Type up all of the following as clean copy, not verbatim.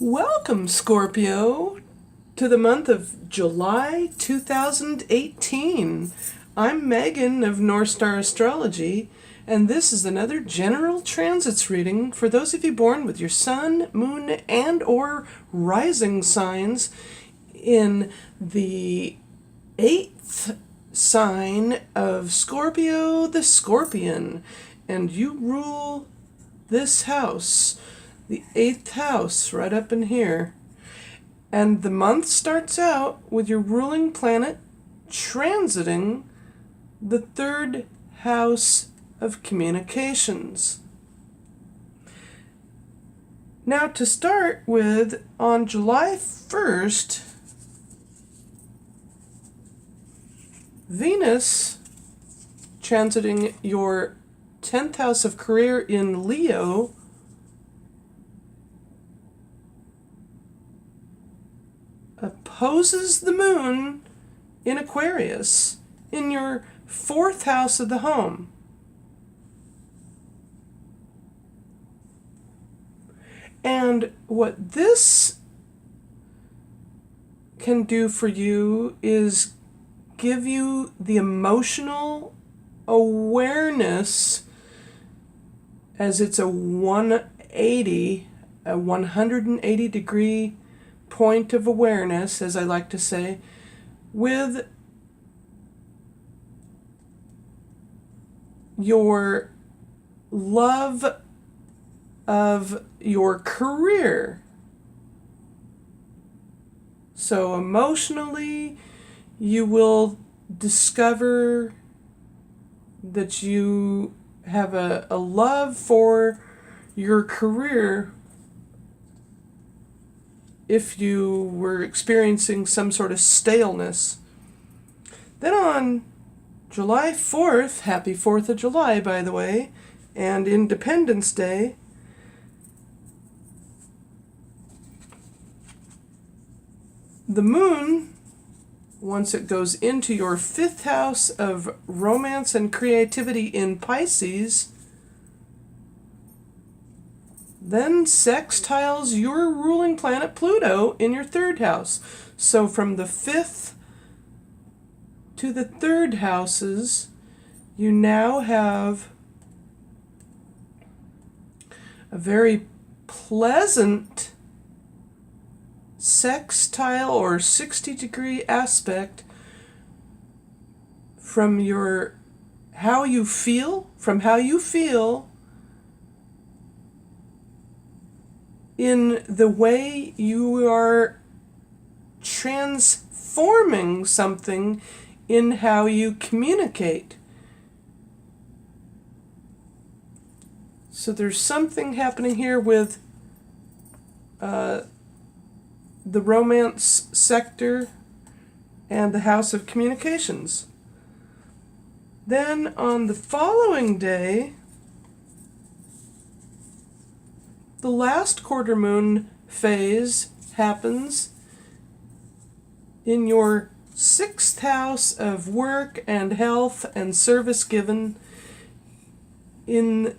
Welcome, Scorpio, to the month of July 2018. I'm Megan of North Star Astrology, and this is another general transits reading for those of you born with your sun, moon, and or rising signs in the 8th sign of Scorpio the Scorpion, and you rule this house, the 8th house, right up in here. And the month starts out with your ruling planet transiting the 3rd house of communications. Now, to start with, on July 1st, Venus transiting your 10th house of career in Leo opposes the moon in Aquarius in your 4th house of the home. And what this can do for you is give you the emotional awareness, as it's a 180 degree point of awareness, as I like to say, with your love of your career. So emotionally, you will discover that you have a love for your career if you were experiencing some sort of staleness. Then on July 4th, happy 4th of July, by the way, and Independence Day, the moon, once it goes into your 5th house of romance and creativity in Pisces, then sextiles your ruling planet Pluto in your 3rd house. So from the 5th to the 3rd houses, you now have a very pleasant sextile or 60-degree aspect from how you feel in the way you are transforming something in how you communicate. So there's something happening here with the romance sector and the house of communications. Then on the following day, the last quarter moon phase happens in your 6th house of work and health and service given in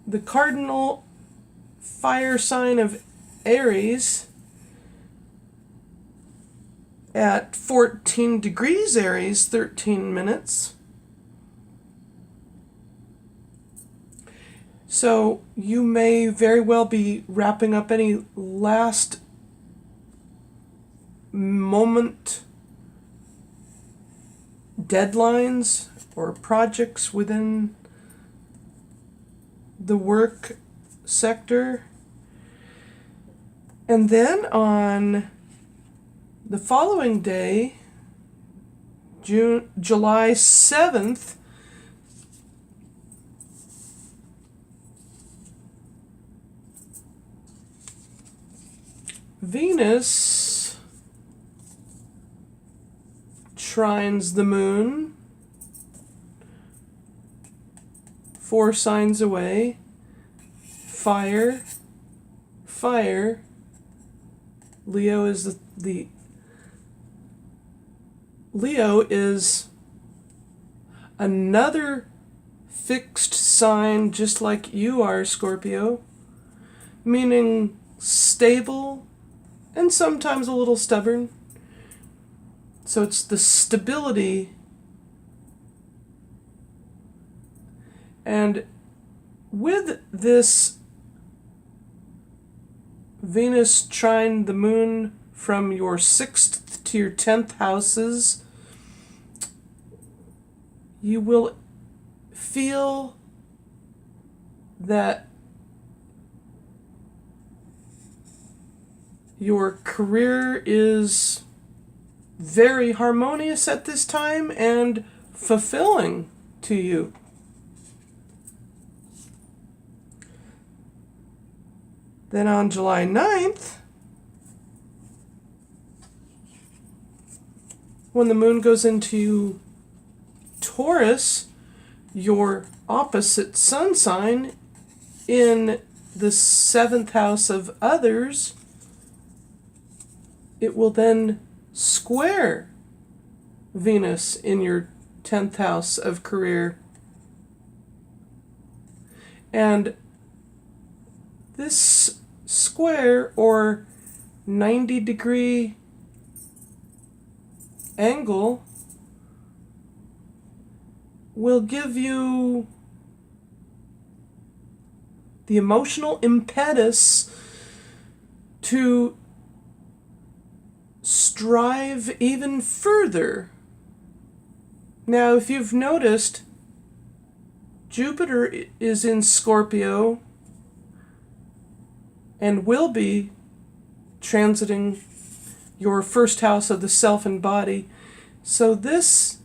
the cardinal fire sign of Aries at 14 degrees Aries, 13 minutes. So you may very well be wrapping up any last moment deadlines or projects within the work sector. And then on the following day, July 7th, Venus trines the moon 4 signs away. Fire. Leo is Leo is another fixed sign, just like you are, Scorpio, meaning stable and sometimes a little stubborn. So it's the stability. And with this Venus trine the moon from your 6th to your 10th houses, you will feel that your career is very harmonious at this time and fulfilling to you. Then on July 9th, when the moon goes into Taurus, your opposite sun sign, in the 7th house of others, it will then square Venus in your 10th house of career. And this square or 90-degree angle will give you the emotional impetus to strive even further. Now, if you've noticed, Jupiter is in Scorpio and will be transiting your 1st house of the self and body. So this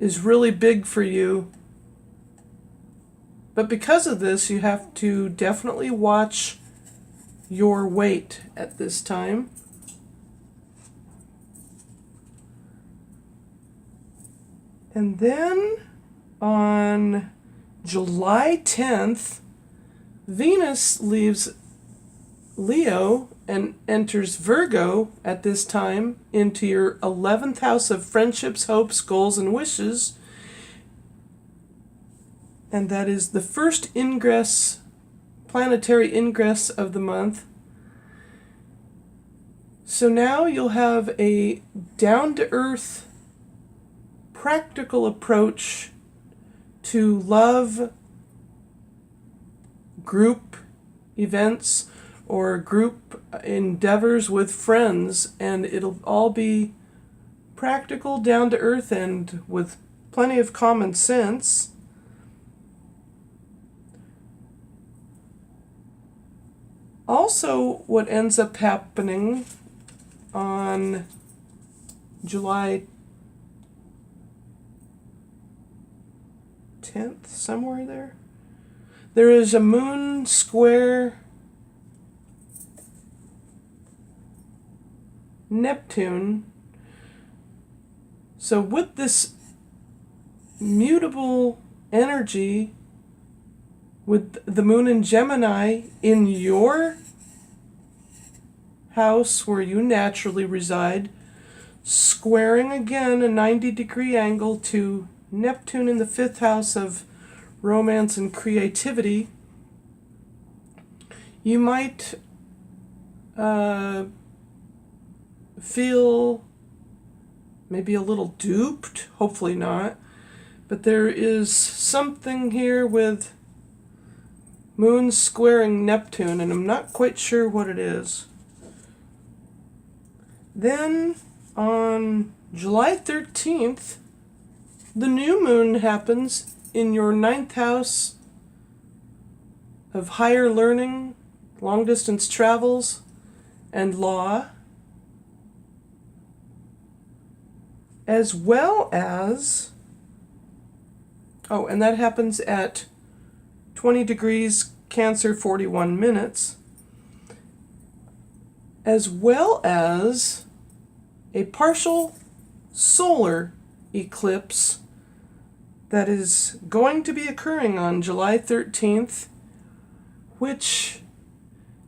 is really big for you. But because of this, you have to definitely watch your weight at this time. And then on July 10th, Venus leaves Leo and enters Virgo at this time into your 11th house of friendships, hopes, goals, and wishes. And that is the first ingress, planetary ingress of the month. So now you'll have a down-to-earth, practical approach to love, group events, or group endeavors with friends, and it'll all be practical, down-to-earth, and with plenty of common sense. Also, what ends up happening on July 10th, somewhere there is a moon square Neptune. So with this mutable energy, with the moon in Gemini in your house where you naturally reside, squaring again a 90-degree angle to Neptune in the 5th house of romance and creativity, you might feel maybe a little duped, hopefully not, but there is something here with Moon squaring Neptune, and I'm not quite sure what it is. Then on July 13th, the new moon happens in your 9th house of higher learning, long distance travels, and law, as well as, and that happens at 20 degrees Cancer, 41 minutes, as well as a partial solar eclipse that is going to be occurring on July 13th, which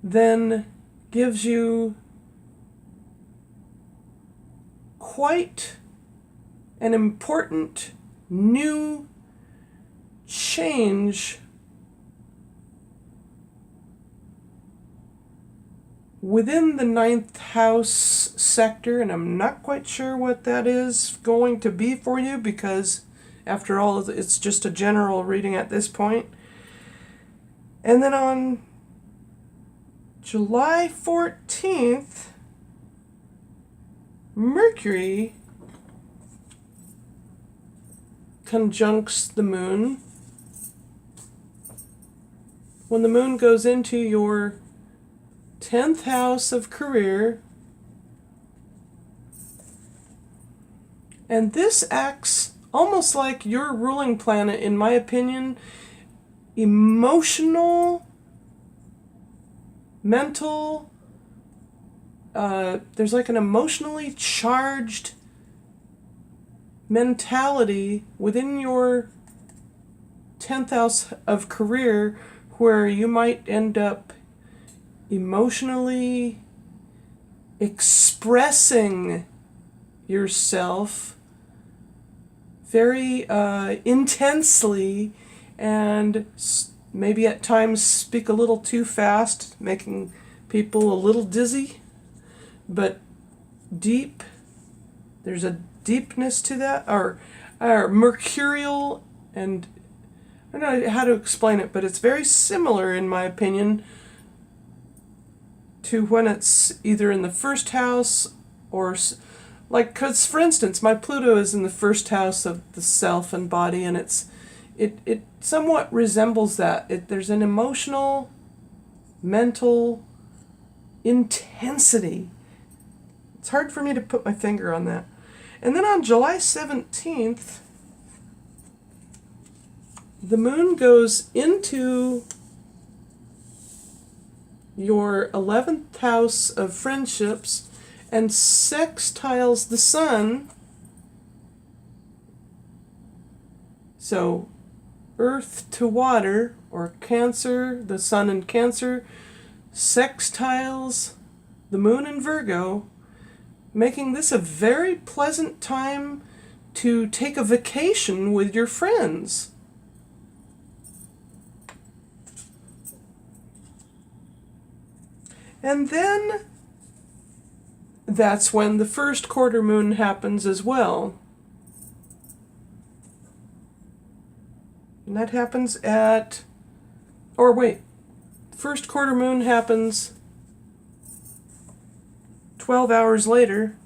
then gives you quite an important new change within the ninth house sector, and I'm not quite sure what that is going to be for you because, after all, it's just a general reading at this point. And then on July 14th, Mercury conjuncts the moon. When the moon goes into your 10th house of career, and this acts almost like your ruling planet, in my opinion, emotional, mental, there's like an emotionally charged mentality within your 10th house of career where you might end up emotionally expressing yourself very intensely, and maybe at times speak a little too fast, making people a little dizzy, but deep. There's a deepness to that, or mercurial, and I don't know how to explain it, but it's very similar, in my opinion, to when it's either in the first house or, like, because for instance, my Pluto is in the first house of the self and body, and it somewhat resembles that. There's an emotional, mental intensity. It's hard for me to put my finger on that. And then on July 17th, the moon goes into your 11th house of friendships and sextiles the sun. So earth to water, or Cancer, the sun in Cancer, sextiles the moon in Virgo, making this a very pleasant time to take a vacation with your friends. And then that's when the first quarter moon happens as well. And that happens first quarter moon happens 12 hours later.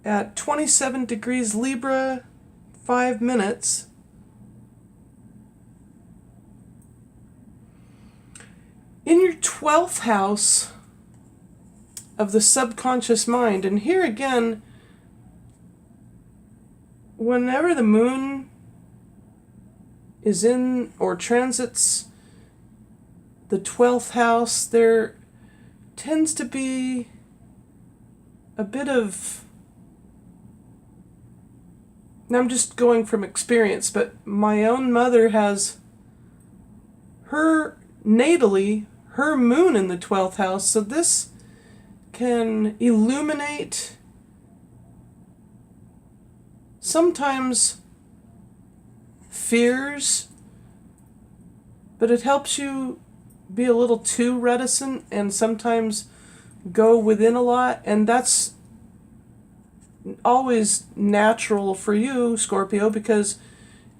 At 27 degrees Libra, 5 minutes. In your 12th house of the subconscious mind, and here again, whenever the moon is in or transits the 12th house, there tends to be a bit of, now I'm just going from experience, but my own mother has her natally, her moon in the 12th house, so this can illuminate sometimes fears, but it helps you be a little too reticent and sometimes go within a lot, and that's always natural for you, Scorpio, because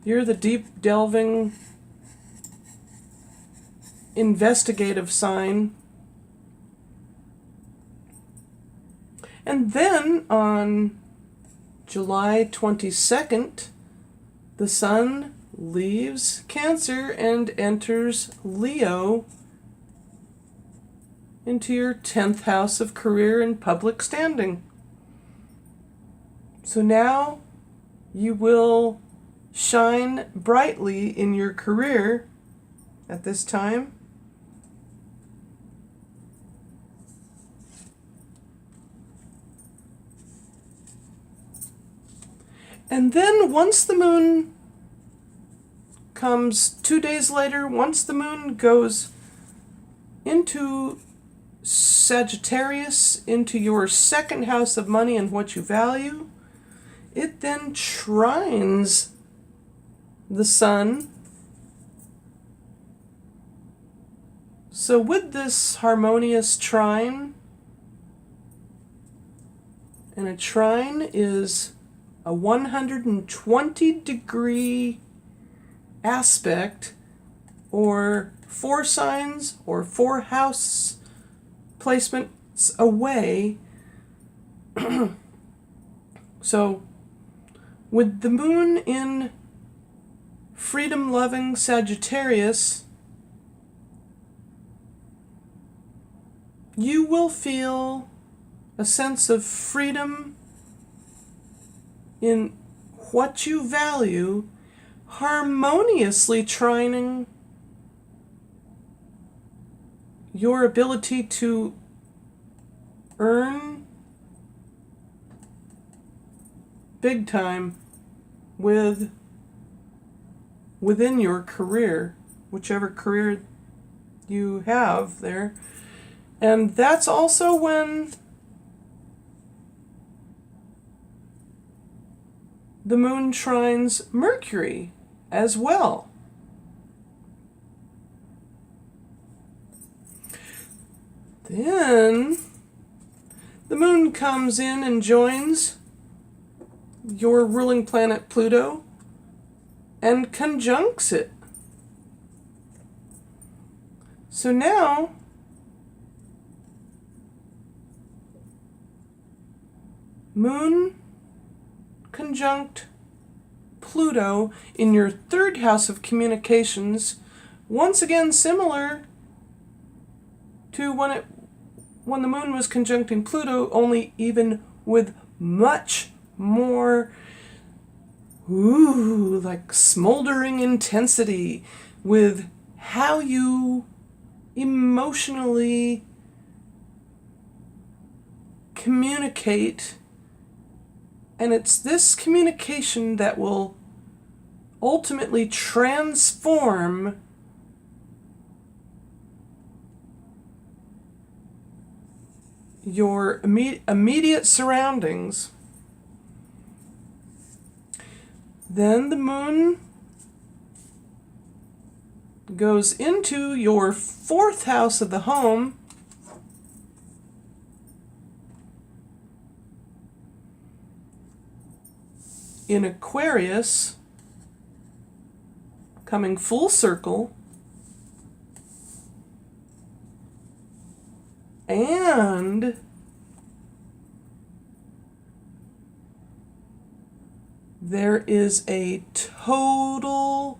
you're the deep delving investigative sign. And then on July 22nd, the sun leaves Cancer and enters Leo into your 10th house of career and public standing. So now you will shine brightly in your career at this time. And then once the moon comes 2 days later, once the moon goes into Sagittarius, into your second house of money and what you value, it then trines the sun So with this harmonious trine, and a trine is a 120-degree aspect, or 4 signs or 4 house placements away. So with the moon in freedom-loving Sagittarius, you will feel a sense of freedom in what you value, harmoniously trining your ability to earn big time within your career, whichever career you have there. And that's also when the moon trines Mercury as well. Then the moon comes in and joins your ruling planet Pluto and conjuncts it. So now moon conjunct Pluto in your 3rd house of communications, once again similar to when the moon was conjuncting Pluto, only even with much more like smoldering intensity with how you emotionally communicate. And it's this communication that will ultimately transform your immediate surroundings. Then the moon goes into your 4th house of the home, in Aquarius, coming full circle, and there is a total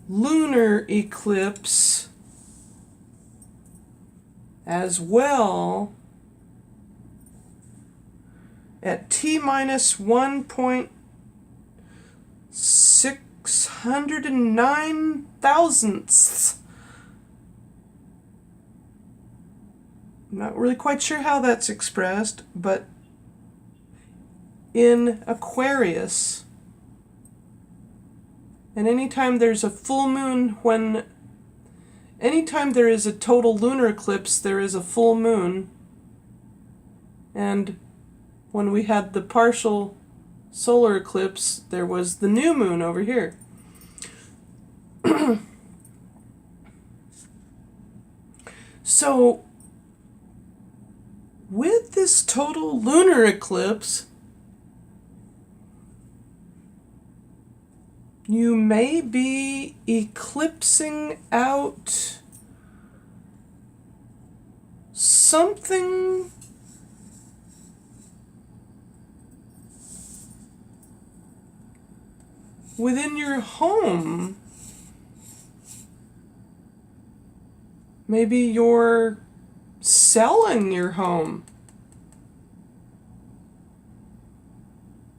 lunar eclipse as well at T-minus 1.609 thousandths. I'm not really quite sure how that's expressed, but in Aquarius. And anytime there's a full moon, anytime there is a total lunar eclipse, there is a full moon. And when we had the partial solar eclipse, there was the new moon over here. So, with this total lunar eclipse, you may be eclipsing out something within your home. Maybe you're selling your home.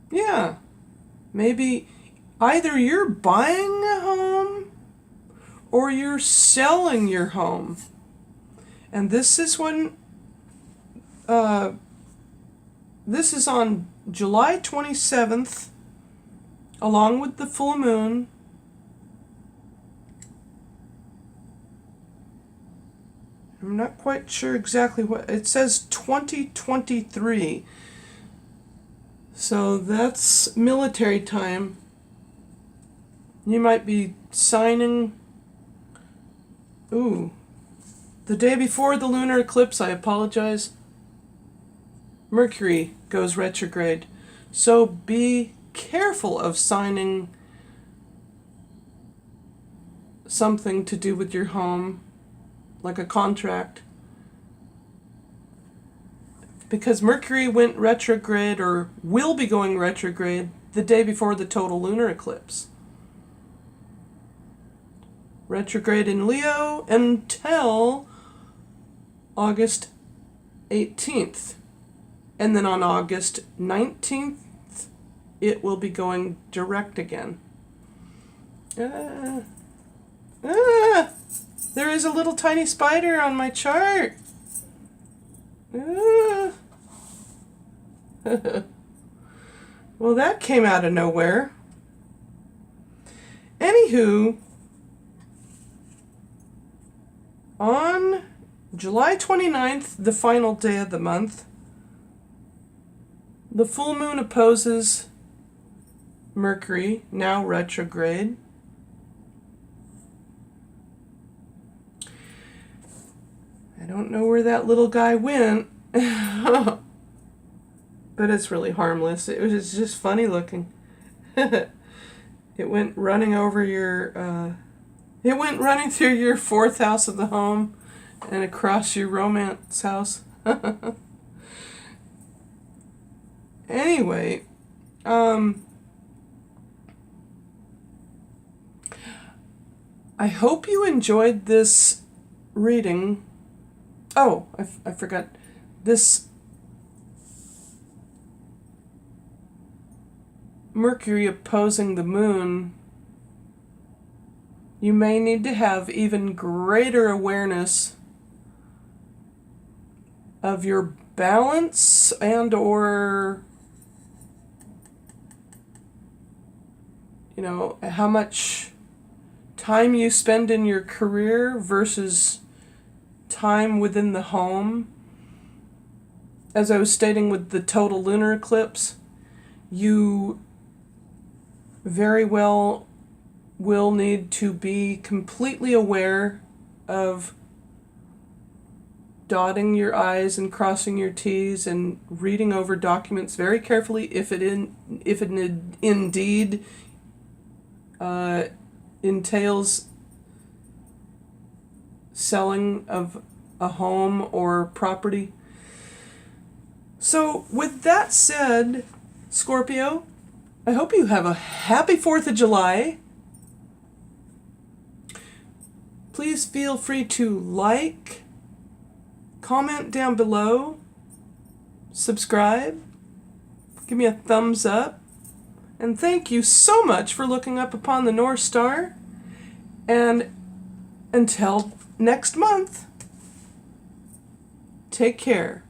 Yeah. Maybe either you're buying a home or you're selling your home. And this is when this is on July 27th, along with the full moon. I'm not quite sure exactly what it says. 2023. So that's military time. You might be signing Ooh. The day before the lunar eclipse, I apologize, Mercury goes retrograde. So be careful of signing something to do with your home, like a contract, because Mercury went retrograde, or will be going retrograde, the day before the total lunar eclipse. Retrograde in Leo until August 18th. And then on August 19th, it will be going direct again. There is a little tiny spider on my chart. Well, that came out of nowhere. Anywho, on July 29th, the final day of the month, the full moon opposes Mercury, now retrograde. I don't know where that little guy went, but it's really harmless. It was just funny looking. It went running over your, it went running through your fourth house of the home and across your romance house. Anyway, I hope you enjoyed this reading. Oh, I forgot. This Mercury opposing the moon, you may need to have even greater awareness of your balance and or how much time you spend in your career versus time within the home. As I was stating with the total lunar eclipse, you very well will need to be completely aware of dotting your I's and crossing your T's and reading over documents very carefully if it indeed entails selling of a home or property. So with that said, Scorpio, I hope you have a happy 4th of July. Please feel free to like, comment down below, subscribe, give me a thumbs up, and thank you so much for looking up upon the North Star. And until next month, take care.